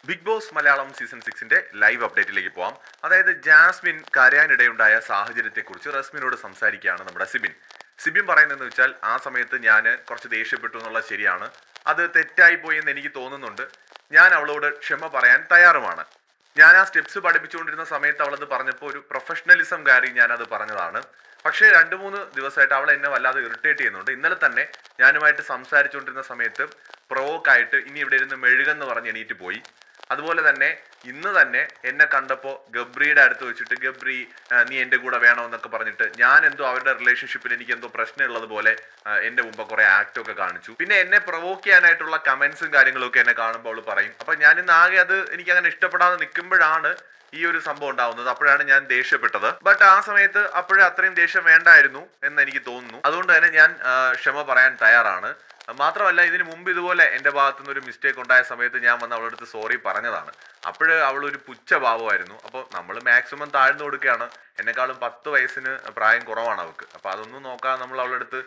Big Boss Malayalam season 6ന്റെ live അപ്ഡേറ്റിലേക്ക് പോവാം. അതായത് ജാസ്മിൻ കരയാനിടയുണ്ടായ സാഹചര്യത്തെക്കുറിച്ച് റസ്മിനോട് സംസാരിക്കുകയാണ് നമ്മുടെ സിബിൻ പറയുന്നതെന്ന് വെച്ചാൽ, ആ സമയത്ത് ഞാൻ കുറച്ച് ദേഷ്യപ്പെട്ടു എന്നുള്ളത് ശരിയാണ്. അത് തെറ്റായി പോയി എന്ന് എനിക്ക് തോന്നുന്നുണ്ട്. ഞാൻ അവളോട് ക്ഷമ പറയാൻ തയ്യാറുമാണ്. ഞാൻ ആ സ്റ്റെപ്സ് പഠിപ്പിച്ചുകൊണ്ടിരുന്ന സമയത്ത് അവളത് പറഞ്ഞപ്പോൾ ഒരു പ്രൊഫഷണലിസം കയറി ഞാനത് പറഞ്ഞതാണ്. പക്ഷേ 2-3 ദിവസമായിട്ട് അവൾ എന്നെ വല്ലാതെ ഇറിറ്റേറ്റ് ചെയ്യുന്നുണ്ട്. ഇന്നലെ തന്നെ ഞാനുമായിട്ട് സംസാരിച്ചുകൊണ്ടിരുന്ന സമയത്ത് പ്രൊവോക്കായിട്ട് ഇനി ഇവിടെ ഇരുന്ന് മെഴുകെന്ന് പറഞ്ഞ് എണീറ്റ് പോയി. അതുപോലെ തന്നെ ഇന്ന് തന്നെ എന്നെ കണ്ടപ്പോൾ ഗബ്രിയുടെ അടുത്ത് വെച്ചിട്ട്, ഗബ്രി നീ എൻ്റെ കൂടെ വേണമെന്നൊക്കെ പറഞ്ഞിട്ട്, ഞാൻ എന്തോ അവരുടെ റിലേഷൻഷിപ്പിൽ എനിക്ക് എന്തോ പ്രശ്നമുള്ളത് പോലെ എൻ്റെ മുമ്പ് കുറെ ആക്ടൊക്കെ കാണിച്ചു. പിന്നെ എന്നെ പ്രൊവോക്ക് ചെയ്യാനായിട്ടുള്ള കമന്റ്സും കാര്യങ്ങളൊക്കെ എന്നെ കാണുമ്പോൾ അവൾ പറയും. അപ്പൊ ഞാൻ ഇന്ന് ആകെ അത് എനിക്ക് അങ്ങനെ ഇഷ്ടപ്പെടാതെ നിൽക്കുമ്പോഴാണ് ഈ ഒരു സംഭവം ഉണ്ടാവുന്നത്. അപ്പോഴാണ് ഞാൻ ദേഷ്യപ്പെട്ടത്. ബട്ട് ആ സമയത്ത് അപ്പോഴേ അത്രയും ദേഷ്യം വേണ്ടായിരുന്നു എന്ന് എനിക്ക് തോന്നുന്നു. അതുകൊണ്ട് തന്നെ ഞാൻ ക്ഷമ പറയാൻ തയ്യാറാണ്. മാത്രമല്ല, ഇതിന് മുമ്പ് ഇതുപോലെ എൻ്റെ ഭാഗത്തുനിന്ന് ഒരു മിസ്റ്റേക്ക് ഉണ്ടായ സമയത്ത് ഞാൻ വന്ന് അവളുടെ അടുത്ത് സോറി പറഞ്ഞതാണ്. അപ്പോഴ് അവളൊരു പുച്ഛഭാവമായിരുന്നു. അപ്പോൾ നമ്മൾ മാക്സിമം താഴ്ന്നു കൊടുക്കുകയാണ്. എന്നെക്കാളും 10 വയസ്സിന് പ്രായം കുറവാണ് അവൾക്ക്. അപ്പോൾ അതൊന്നും നോക്കാതെ നമ്മൾ അവളുടെ അടുത്ത്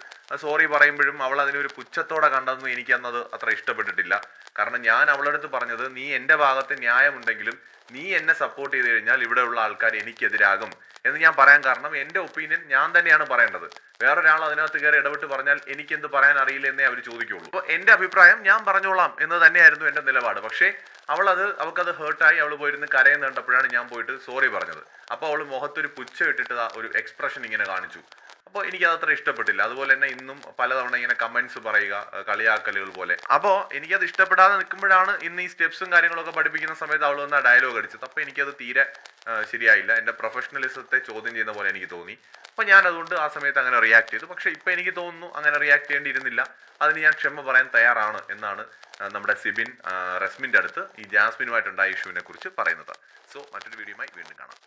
സോറി പറയുമ്പോഴും അവൾ അതിനൊരു പുച്ഛത്തോടെ കണ്ടതൊന്നും എനിക്ക് അന്നത് അത്ര ഇഷ്ടപ്പെട്ടിട്ടില്ല. കാരണം ഞാൻ അവളുടെ അടുത്ത് പറഞ്ഞത്, നീ എൻ്റെ ഭാഗത്ത് ന്യായമുണ്ടെങ്കിലും നീ എന്നെ സപ്പോർട്ട് ചെയ്ത് കഴിഞ്ഞാൽ ഇവിടെയുള്ള ആൾക്കാർ എനിക്കെതിരാകും എന്ന് ഞാൻ പറയാൻ കാരണം, എൻ്റെ ഒപ്പീനിയൻ ഞാൻ തന്നെയാണ് പറയേണ്ടത്. വേറൊരാൾ അതിനകത്ത് കയറി ഇടപെട്ട് പറഞ്ഞാൽ എനിക്കെന്ത് പറയാൻ അറിയില്ല എന്നേ അവർ ചോദിക്കുള്ളൂ. അപ്പോൾ എൻ്റെ അഭിപ്രായം ഞാൻ പറഞ്ഞോളാം എന്ന് തന്നെയായിരുന്നു എൻ്റെ നിലപാട്. പക്ഷേ അവൾക്കത് ഹേർട്ടായി. അവൾ പോയിരുന്ന് കരയുന്ന കണ്ടപ്പോഴാണ് ഞാൻ പോയിട്ട് സോറി പറഞ്ഞത്. അപ്പോൾ അവൾ മുഖത്തൊരു പുച്ഛം ഇട്ടിട്ട് ഒരു എക്സ്പ്രഷൻ ഇങ്ങനെ കാണിച്ചു. അപ്പോൾ എനിക്കതത്ര ഇഷ്ടപ്പെട്ടില്ല. അതുപോലെ തന്നെ ഇന്നും പലതവണ ഇങ്ങനെ കമന്റ്സ് പറയുക, കളിയാക്കലുകൾ പോലെ. അപ്പോൾ എനിക്കത് ഇഷ്ടപ്പെടാതെ നിൽക്കുമ്പോഴാണ് ഇന്ന് ഈ സ്റ്റെപ്സും കാര്യങ്ങളൊക്കെ പഠിപ്പിക്കുന്ന സമയത്ത് അവൾ വന്ന ഡയലോഗ് അടിച്ചത്. അപ്പോൾ എനിക്കത് തീരെ ശരിയായില്ല. എൻ്റെ പ്രൊഫഷണലിസത്തെ ചോദ്യം ചെയ്യുന്ന പോലെ എനിക്ക് തോന്നി. അപ്പോൾ ഞാൻ അതുകൊണ്ട് ആ സമയത്ത് അങ്ങനെ റിയാക്ട് ചെയ്തു. പക്ഷേ ഇപ്പോൾ എനിക്ക് തോന്നുന്നു അങ്ങനെ റിയാക്ട് ചെയ്യേണ്ടിയിരുന്നില്ല. അതിന് ഞാൻ ക്ഷമ പറയാൻ തയ്യാറാണ് എന്നാണ് നമ്മുടെ സിബിൻ റസ്മിൻ്റെ അടുത്ത് ഈ ജാസ്മിനുമായിട്ടുണ്ടായ ഇഷ്യൂവിനെ കുറിച്ച് പറയുന്നത്. സോ മറ്റൊരു വീഡിയോയുമായി വീണ്ടും കാണാം.